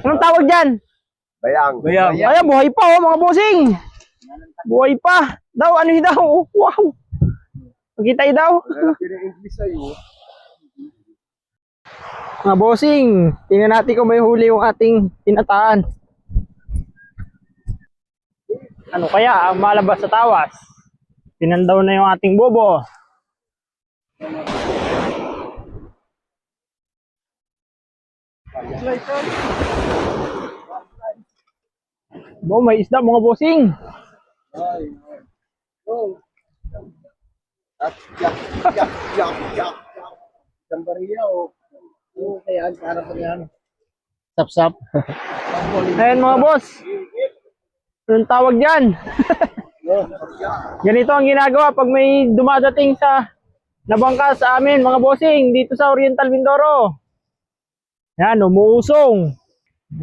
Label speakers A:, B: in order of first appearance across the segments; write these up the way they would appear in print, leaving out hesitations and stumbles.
A: Anong tawag dyan?
B: Bayang.
C: Bayang.
A: Ay, buhay pa oh mga bossing. Buhay pa. Daw, ano yun daw? Wow. Magkita yun daw.
B: Lalaki ng English sa'yo.
A: Mga bossing, tingnan natin kung may huli yung ating tinataan. Ano kaya ang malabas sa tawas? Pinandaw na yung ating bobo. Bo, may isda mga bossing.
B: At yak. Sambariya o. Kaya harap na yan.
A: Sap-sap. Ayan mga boss. Anong tawag dyan? Ganito ang ginagawa pag may dumadating sa nabangka sa amin mga bossing dito sa Oriental Mindoro. Yan, umuusong.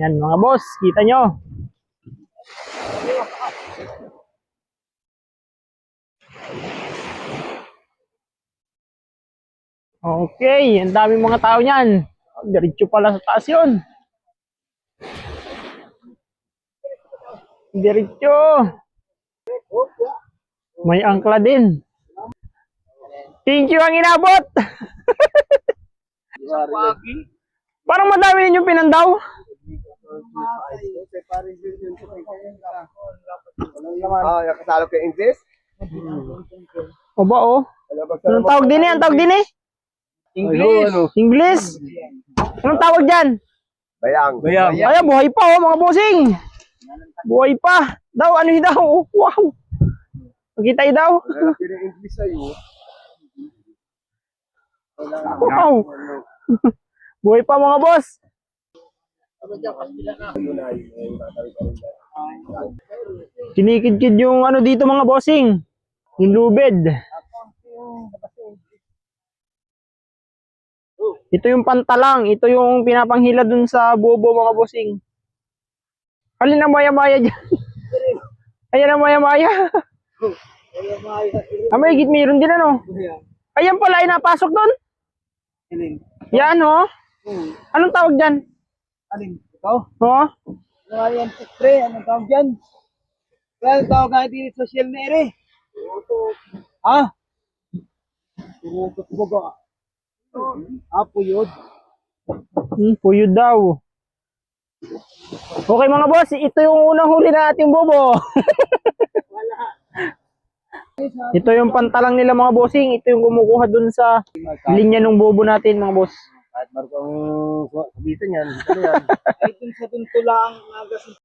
A: Yan mga boss, kita nyo. Okay, ang daming mga tao niyan. Diretso pala sa taas yun. Diretso. May angkla din. Thank you ang inabot. Parang madami ninyong pinandaw.
B: Kasalo kay English?
A: O ba oh? Anong tawag din eh? Anong tawag din eh?
C: English.
A: English? Anong tawag dyan?
B: Bayang.
C: Bayang.
A: Ay, buhay pa oh mga bossing. Buhay pa. Daw, ano yun daw? Wow. Magkita yun daw.
B: Lalaki ng English sa'yo.
A: Wow. Buhay pa mga boss. Kinikid-kid yung ano dito mga bossing. Yung lubid. Ito yung pantalang. Ito yung pinapanghila dun sa bobo mga bossing. Alin ang maya-maya dyan? Ayan ang maya-maya. May higit mayroon din ano? Ayan pala ay napasok dun. Yan oh. Anong tawag dyan?
C: Aling ikaw?
A: Oh?
C: Ayan, pre, anong tawag dyan? Anong tawag nga din social na ere? Ha? Turukot mo ba? Puyod.
A: Puyod daw. Okay mga boss, ito yung unang huli na ating bobo. Ito yung pantalang nila mga bossing. Ito yung kumukuha dun sa linya ng bobo natin mga boss.
B: Kahit markong sabitan yan. Ito yan.
C: Ay, dun sa dun tulang